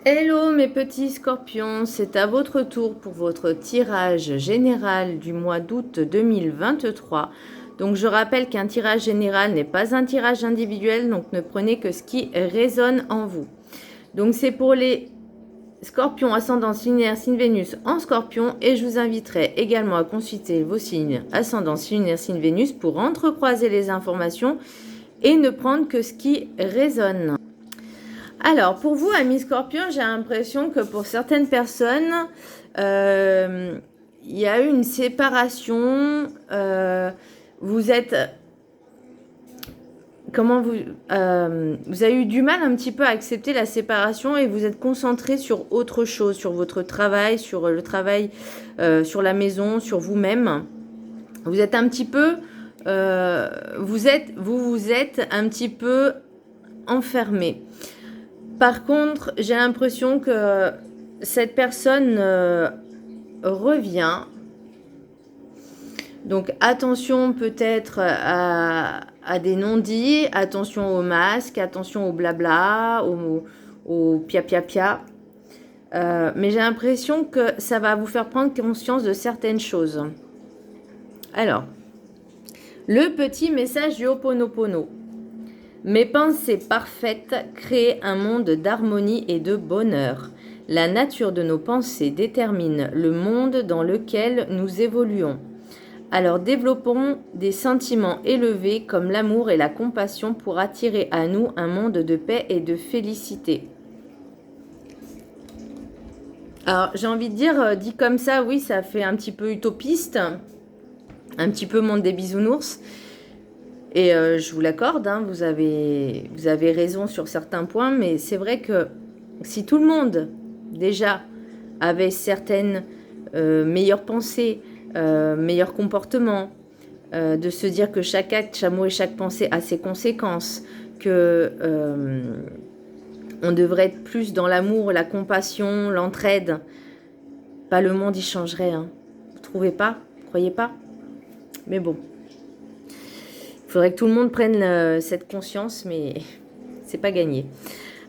Hello mes petits scorpions, c'est à votre tour pour votre tirage général du mois d'août 2023. Donc je rappelle qu'un tirage général n'est pas un tirage individuel, donc ne prenez que ce qui résonne en vous. Donc c'est pour les scorpions ascendant lunaire signe Vénus en scorpion et je vous inviterai également à consulter vos signes ascendant lunaire signe Vénus pour entrecroiser les informations et ne prendre que ce qui résonne. Alors, pour vous, amis scorpions, j'ai l'impression que pour certaines personnes, il y a eu une séparation. Vous êtes... vous avez eu du mal un petit peu à accepter la séparation et vous êtes concentré sur autre chose, sur votre travail, sur le travail, sur la maison, sur vous-même. Vous êtes un petit peu... vous êtes un petit peu enfermé. Par contre, j'ai l'impression que cette personne revient. Donc attention peut-être à des non-dits, attention aux masques, attention au blabla, au pia-pia-pia. Mais j'ai l'impression que ça va vous faire prendre conscience de certaines choses. Alors, le petit message du Ho'oponopono. Mes pensées parfaites créent un monde d'harmonie et de bonheur. La nature de nos pensées détermine le monde dans lequel nous évoluons. Alors développons des sentiments élevés comme l'amour et la compassion pour attirer à nous un monde de paix et de félicité. Alors j'ai envie de dire, dit comme ça, oui, ça fait un petit peu utopiste, un petit peu monde des bisounours. Et je vous l'accorde, hein, vous avez raison sur certains points, mais c'est vrai que si tout le monde, déjà, avait certaines meilleures pensées, meilleurs comportements, de se dire que chaque acte, chaque mot et chaque pensée a ses conséquences, que on devrait être plus dans l'amour, la compassion, l'entraide, pas le monde y changerait. Hein. Vous trouvez pas? Vous croyez pas? Mais bon. Il faudrait que tout le monde prenne cette conscience, mais c'est pas gagné.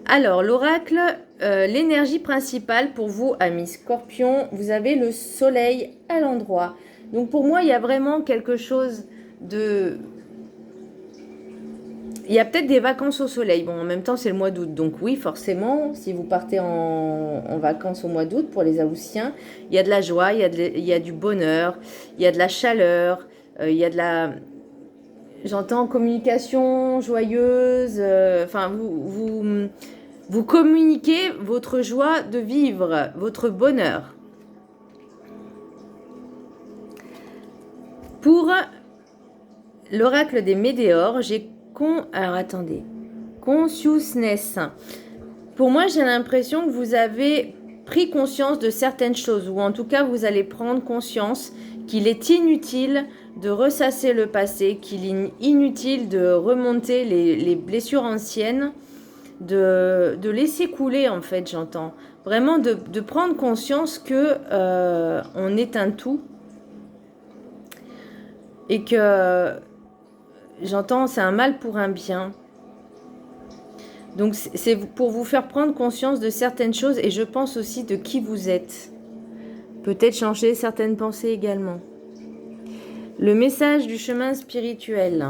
Alors, l'oracle, l'énergie principale pour vous, amis scorpions, vous avez le soleil à l'endroit. Donc pour moi, il y a vraiment quelque chose de... Il y a peut-être des vacances au soleil. Bon, en même temps, c'est le mois d'août. Donc oui, forcément, si vous partez en vacances au mois d'août pour les Haussiens, il y a de la joie, il y a du bonheur, il y a de la chaleur, il y a de la... J'entends communication joyeuse, enfin vous communiquez votre joie de vivre, votre bonheur. Pour l'oracle des météores, alors attendez, consciousness. Pour moi, j'ai l'impression que vous avez pris conscience de certaines choses, ou en tout cas, vous allez prendre conscience qu'il est inutile de ressasser le passé, qu'il est inutile de remonter les blessures anciennes, de laisser couler en fait, j'entends. Vraiment de prendre conscience que on est un tout et que j'entends c'est un mal pour un bien. Donc c'est pour vous faire prendre conscience de certaines choses et je pense aussi de qui vous êtes. Peut-être changer certaines pensées également. Le message du chemin spirituel.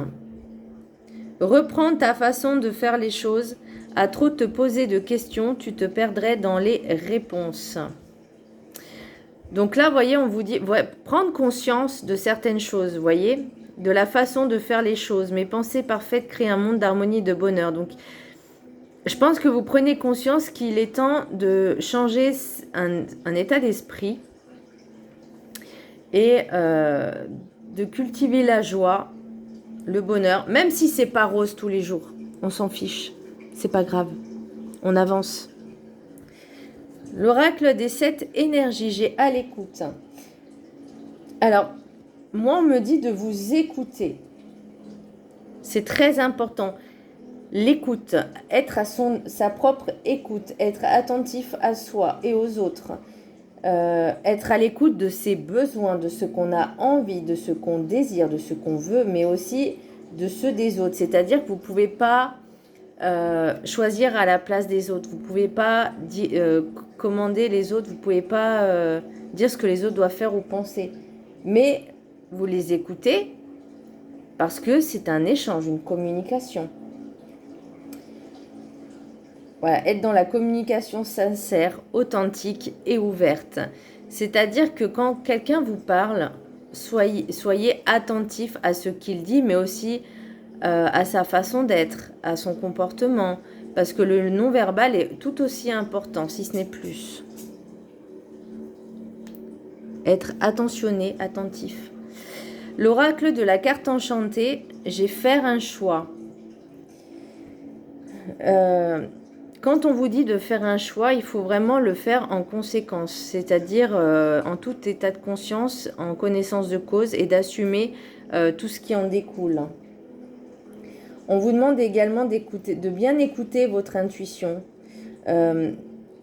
Reprends ta façon de faire les choses. À trop te poser de questions, tu te perdrais dans les réponses. Donc là, vous voyez, on vous dit, prendre conscience de certaines choses, vous voyez, de la façon de faire les choses. Mes pensées parfaites créent un monde d'harmonie et de bonheur. Donc, je pense que vous prenez conscience qu'il est temps de changer un état d'esprit et de cultiver la joie, le bonheur, même si c'est pas rose tous les jours. On s'en fiche, c'est pas grave. On avance. L'oracle des 7 énergies, j'ai à l'écoute. Alors, moi, on me dit de vous écouter. C'est très important. L'écoute, être à sa propre écoute, être attentif à soi et aux autres, être à l'écoute de ses besoins, de ce qu'on a envie, de ce qu'on désire, de ce qu'on veut, mais aussi de ceux des autres. C'est-à-dire que vous ne pouvez pas choisir à la place des autres. Vous ne pouvez pas commander les autres, vous ne pouvez pas dire ce que les autres doivent faire ou penser. Mais vous les écoutez parce que c'est un échange, une communication. Voilà, être dans la communication sincère, authentique et ouverte. C'est-à-dire que quand quelqu'un vous parle, soyez attentif à ce qu'il dit, mais aussi à sa façon d'être, à son comportement. Parce que le non-verbal est tout aussi important, si ce n'est plus. Être attentionné, attentif. L'oracle de la carte enchantée, j'ai faire un choix. Quand on vous dit de faire un choix, il faut vraiment le faire en conséquence, c'est-à-dire en tout état de conscience, en connaissance de cause et d'assumer tout ce qui en découle. On vous demande également de bien écouter votre intuition.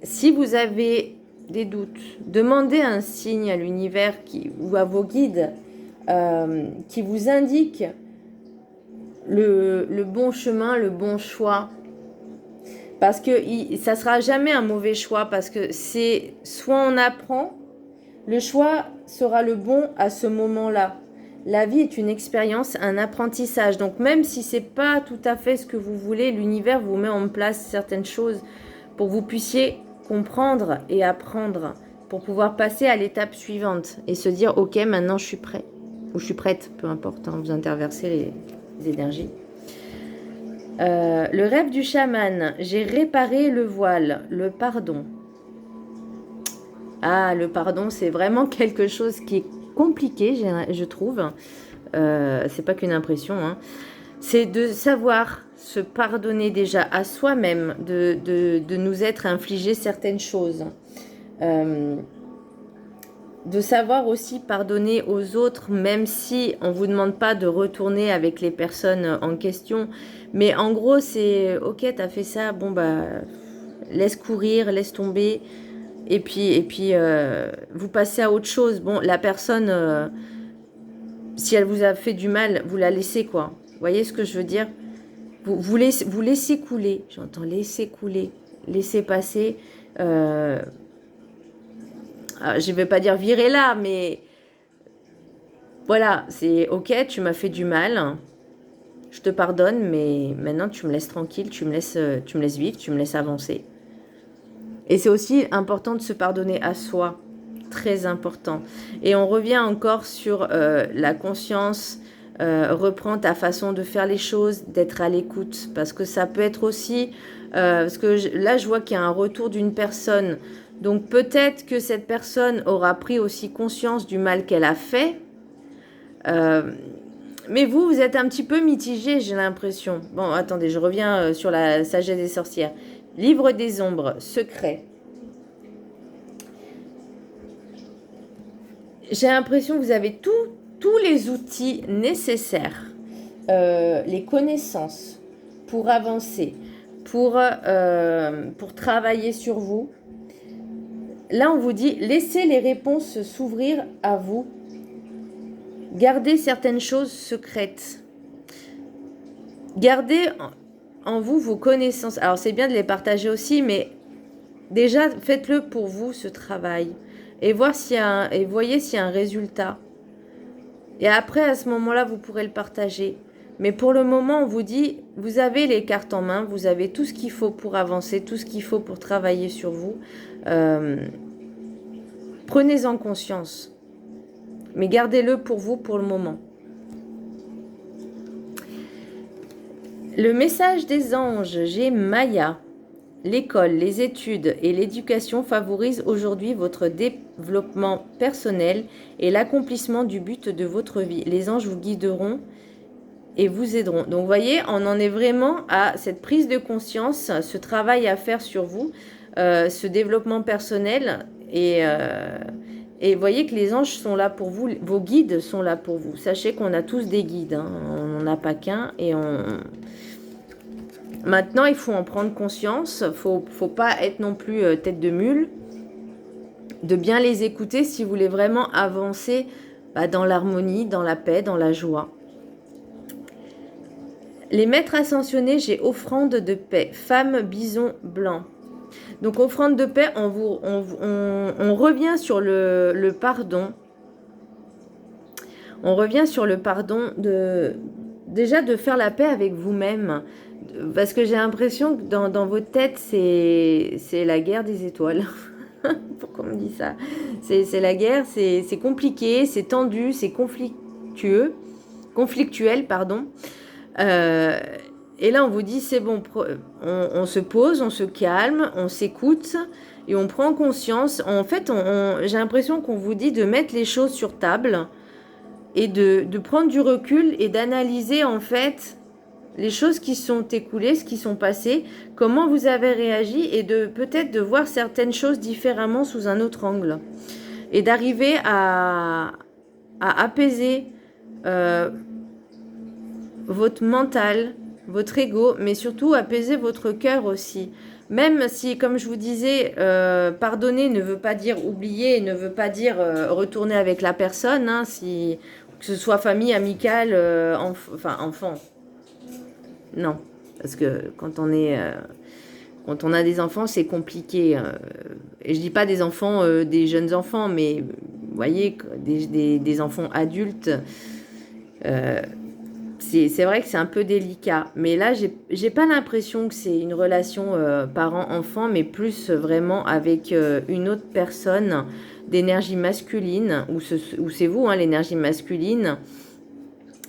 Si vous avez des doutes, demandez un signe à l'univers ou à vos guides qui vous indique le bon chemin, le bon choix. Parce que ça ne sera jamais un mauvais choix, parce que c'est soit on apprend, le choix sera le bon à ce moment-là. La vie est une expérience, un apprentissage. Donc même si ce n'est pas tout à fait ce que vous voulez, l'univers vous met en place certaines choses pour que vous puissiez comprendre et apprendre, pour pouvoir passer à l'étape suivante et se dire « Ok, maintenant je suis prêt » ou « Je suis prête », peu importe, hein, vous interversez les énergies. Le rêve du chaman, j'ai réparé le voile, le pardon. Ah, le pardon, c'est vraiment quelque chose qui est compliqué, je trouve. C'est pas qu'une impression, hein. C'est de savoir se pardonner déjà à soi-même, de nous être infligé certaines choses. De savoir aussi pardonner aux autres, même si on ne vous demande pas de retourner avec les personnes en question. Mais en gros, c'est « Ok, t'as fait ça, bon bah, laisse courir, laisse tomber. » Et puis vous passez à autre chose. Bon, la personne, si elle vous a fait du mal, vous la laissez, quoi. Vous voyez ce que je veux dire ? Vous laissez couler. J'entends laisser couler, laisser passer. Je ne vais pas dire virer là, mais voilà, c'est ok, tu m'as fait du mal, je te pardonne, mais maintenant tu me laisses tranquille, tu me laisses vivre, tu me laisses avancer. Et c'est aussi important de se pardonner à soi, très important. Et on revient encore sur la conscience, reprends ta façon de faire les choses, d'être à l'écoute, parce que ça peut être aussi, parce que là je vois qu'il y a un retour d'une personne. Donc peut-être que cette personne aura pris aussi conscience du mal qu'elle a fait. Mais vous êtes un petit peu mitigé, j'ai l'impression. Bon, attendez, je reviens sur la sagesse des sorcières. Livre des ombres, secret. J'ai l'impression que vous avez tous les outils nécessaires, les connaissances pour avancer, pour travailler sur vous. Là, on vous dit, laissez les réponses s'ouvrir à vous. Gardez certaines choses secrètes. Gardez en vous vos connaissances. Alors, c'est bien de les partager aussi, mais déjà, faites-le pour vous, ce travail. Et voyez s'il y a un résultat. Et après, à ce moment-là, vous pourrez le partager. Mais pour le moment, on vous dit, vous avez les cartes en main, vous avez tout ce qu'il faut pour avancer, tout ce qu'il faut pour travailler sur vous. Prenez-en conscience. Mais gardez-le pour vous pour le moment. Le message des anges, j'ai Maya. L'école, les études et l'éducation favorisent aujourd'hui votre développement personnel et l'accomplissement du but de votre vie. Les anges vous guideront et vous aideront. Donc, vous voyez, on en est vraiment à cette prise de conscience, ce travail à faire sur vous, ce développement personnel. Et vous voyez que les anges sont là pour vous, vos guides sont là pour vous. Sachez qu'on a tous des guides, hein. On n'en a pas qu'un et Maintenant, il faut en prendre conscience. Faut pas être non plus tête de mule. De bien les écouter si vous voulez vraiment avancer dans l'harmonie, dans la paix, dans la joie. Les maîtres ascensionnés, j'ai offrande de paix. Femme bison blanc. Donc, offrande de paix, on revient sur le pardon. On revient sur le pardon déjà de faire la paix avec vous-même. Parce que j'ai l'impression que dans votre tête, c'est la guerre des étoiles. Pourquoi on me dit ça? C'est la guerre, c'est compliqué, c'est tendu, c'est conflictuel, pardon. Et là, on vous dit, c'est bon, on se pose, on se calme, on s'écoute et on prend conscience. En fait, j'ai l'impression qu'on vous dit de mettre les choses sur table et de prendre du recul et d'analyser en fait les choses qui sont écoulées, ce qui sont passées, comment vous avez réagi et peut-être de voir certaines choses différemment sous un autre angle. Et d'arriver à apaiser votre mental, votre ego, mais surtout apaiser votre cœur aussi. Même si, comme je vous disais, pardonner ne veut pas dire oublier, ne veut pas dire retourner avec la personne, hein, que ce soit famille, amicale, enfant. Non, parce que quand on a des enfants, c'est compliqué. Et je dis pas des enfants, des jeunes enfants, mais vous voyez, des enfants adultes. C'est vrai que c'est un peu délicat. Mais là, j'ai pas l'impression que c'est une relation parent-enfant, mais plus vraiment avec une autre personne d'énergie masculine, ou c'est vous, hein, l'énergie masculine.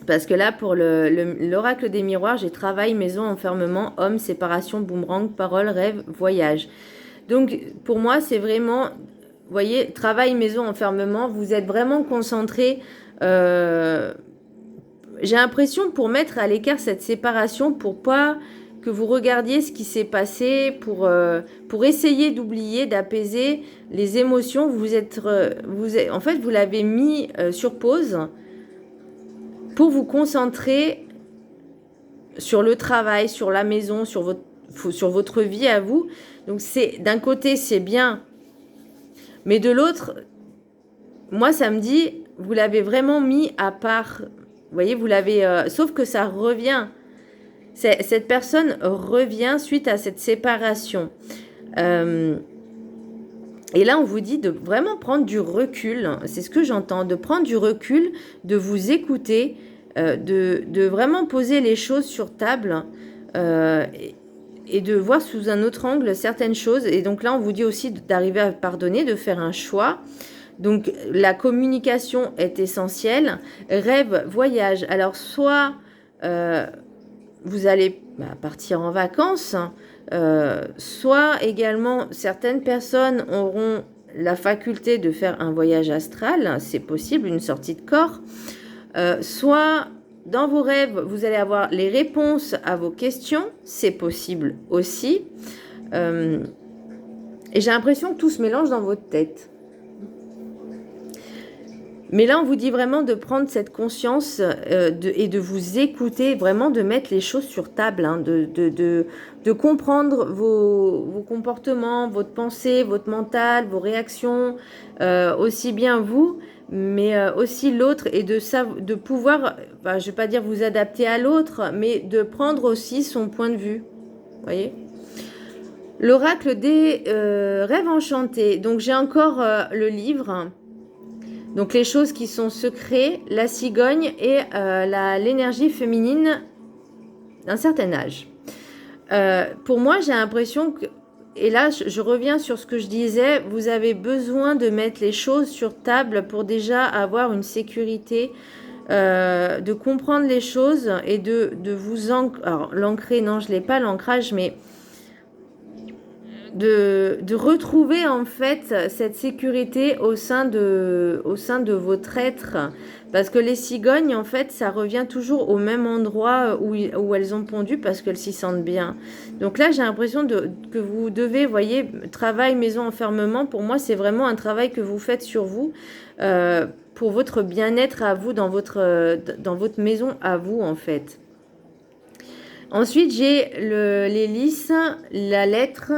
Parce que là, pour l'oracle des miroirs, j'ai travail, maison, enfermement, homme, séparation, boomerang, parole, rêve, voyage. Donc, pour moi, c'est vraiment, vous voyez, travail, maison, enfermement, vous êtes vraiment concentré. J'ai l'impression pour mettre à l'écart cette séparation, pour pas que vous regardiez ce qui s'est passé, pour essayer d'oublier, d'apaiser les émotions. En fait, vous l'avez mis sur pause pour vous concentrer sur le travail, sur la maison, sur votre vie à vous. Donc, d'un côté, c'est bien, mais de l'autre, moi, ça me dit, vous l'avez vraiment mis à part. Vous voyez, vous l'avez... sauf que ça revient. Cette personne revient suite à cette séparation. Et là, on vous dit de vraiment prendre du recul. C'est ce que j'entends, de prendre du recul, de vous écouter, de vraiment poser les choses sur table et de voir sous un autre angle certaines choses. Et donc là, on vous dit aussi d'arriver à pardonner, de faire un choix. Donc, la communication est essentielle. Rêve, voyage. Alors, soit vous allez partir en vacances, soit également, certaines personnes auront la faculté de faire un voyage astral. C'est possible, une sortie de corps. Soit, dans vos rêves, vous allez avoir les réponses à vos questions. C'est possible aussi. Et j'ai l'impression que tout se mélange dans votre tête. Mais là, on vous dit vraiment de prendre cette conscience et de vous écouter, vraiment de mettre les choses sur table, hein, de comprendre vos comportements, votre pensée, votre mental, vos réactions, aussi bien vous, mais aussi l'autre, et de pouvoir, je ne vais pas dire vous adapter à l'autre, mais de prendre aussi son point de vue. Vous voyez ? L'oracle des rêves enchantés. Donc, j'ai encore le livre. Donc, les choses qui sont secrets, la cigogne et l'énergie féminine d'un certain âge. Pour moi, j'ai l'impression que, et là, je reviens sur ce que je disais, vous avez besoin de mettre les choses sur table pour déjà avoir une sécurité, de comprendre les choses et de vous ancrer. Alors, l'ancrer, non, je ne l'ai pas, l'ancrage, mais de retrouver en fait cette sécurité au sein de votre être, parce que les cigognes en fait ça revient toujours au même endroit où elles ont pondu, parce qu'elles s'y sentent bien. Donc là j'ai l'impression que vous devez, voyez, travail, maison, enfermement, pour moi c'est vraiment un travail que vous faites sur vous, pour votre bien-être à vous, dans votre maison à vous en fait. Ensuite j'ai l'hélice, la lettre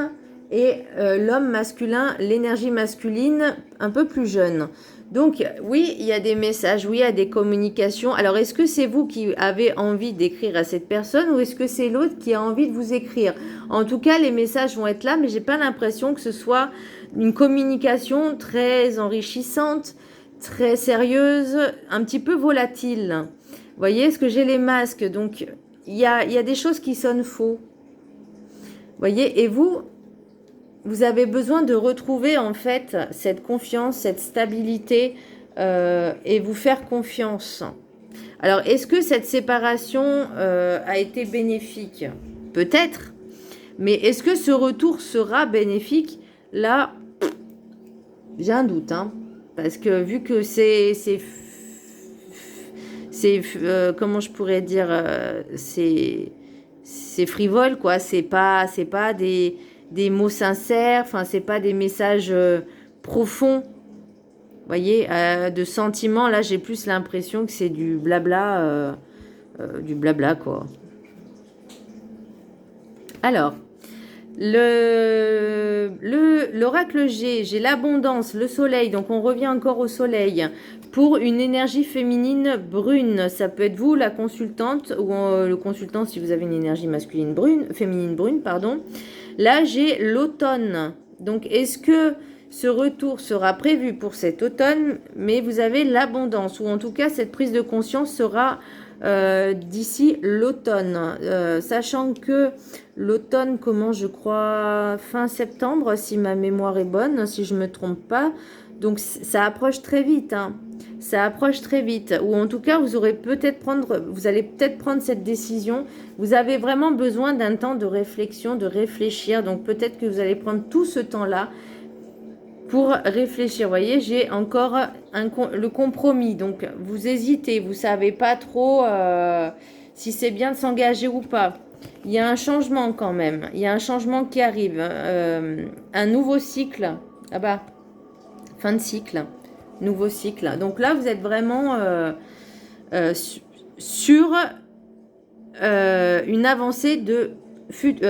et l'homme masculin, l'énergie masculine un peu plus jeune. Donc oui, il y a des messages, oui, il y a des communications. Alors est-ce que c'est vous qui avez envie d'écrire à cette personne ou est-ce que c'est l'autre qui a envie de vous écrire? En tout cas, les messages vont être là, mais j'ai pas l'impression que ce soit une communication très enrichissante, très sérieuse, un petit peu volatile. Vous voyez, est-ce que j'ai les masques? Donc il y a des choses qui sonnent faux. Vous voyez, et vous avez besoin de retrouver en fait cette confiance, cette stabilité et vous faire confiance. Alors, est-ce que cette séparation a été bénéfique? Peut-être, mais est-ce que ce retour sera bénéfique? Là, j'ai un doute, hein, parce que vu que c'est comment je pourrais dire, c'est frivole, quoi. C'est pas des mots sincères, enfin, c'est pas des messages profonds, vous voyez, de sentiments. Là, j'ai plus l'impression que c'est du blabla, quoi. Alors, l'oracle j'ai l'abondance, le soleil, donc on revient encore au soleil, pour une énergie féminine brune. Ça peut être vous, la consultante, ou le consultant si vous avez une énergie masculine brune, féminine brune, pardon. Là, j'ai l'automne. Donc, est-ce que ce retour sera prévu pour cet automne, mais vous avez l'abondance, ou en tout cas, cette prise de conscience sera d'ici l'automne. Sachant que l'automne commence, je crois, fin septembre, si ma mémoire est bonne, si je ne me trompe pas. Donc, ça approche très vite, hein. Ça approche très vite, ou en tout cas, vous allez peut-être prendre cette décision. Vous avez vraiment besoin d'un temps de réflexion, de réfléchir. Donc, peut-être que vous allez prendre tout ce temps-là pour réfléchir. Vous voyez, j'ai encore le compromis. Donc, vous hésitez, vous savez pas trop si c'est bien de s'engager ou pas. Il y a un changement quand même. Il y a un changement qui arrive. Un nouveau cycle. Ah bah, fin de cycle. Nouveau cycle. Donc là, vous êtes vraiment sur une avancée de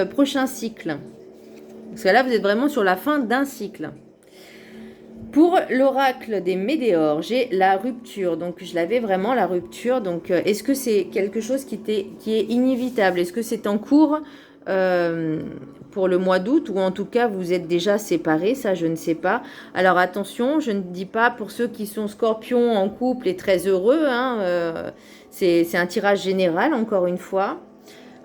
prochain cycle. Parce que là, vous êtes vraiment sur la fin d'un cycle. Pour l'oracle des météores, j'ai la rupture. Donc, je l'avais vraiment, la rupture. Donc, est-ce que c'est quelque chose qui est inévitable? Est-ce que c'est en cours pour le mois d'août, ou en tout cas vous êtes déjà séparés? Ça, je ne sais pas. Alors attention, je ne dis pas pour ceux qui sont scorpions en couple et très heureux, hein, c'est un tirage général, encore une fois.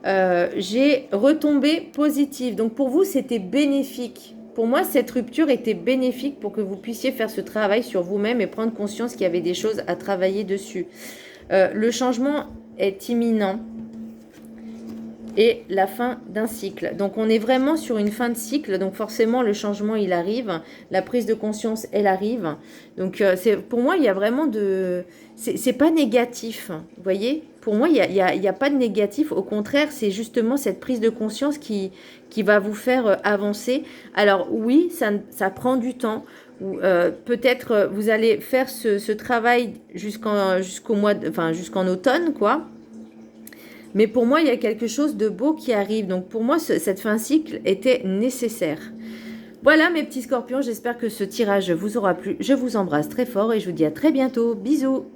J'ai retombé positive. Donc pour vous, c'était bénéfique. Pour moi, cette rupture était bénéfique pour que vous puissiez faire ce travail sur vous-même et prendre conscience qu'il y avait des choses à travailler dessus. Le changement est imminent. Et la fin d'un cycle. Donc on est vraiment sur une fin de cycle, donc forcément le changement il arrive, la prise de conscience elle arrive. Donc pour moi il y a vraiment c'est pas négatif, vous voyez. Pour moi il y a pas de négatif, au contraire c'est justement cette prise de conscience qui va vous faire avancer. Alors oui, ça prend du temps. Peut-être vous allez faire ce travail jusqu'en automne, quoi. Mais pour moi, il y a quelque chose de beau qui arrive. Donc pour moi, cette fin de cycle était nécessaire. Voilà mes petits scorpions, j'espère que ce tirage vous aura plu. Je vous embrasse très fort et je vous dis à très bientôt. Bisous!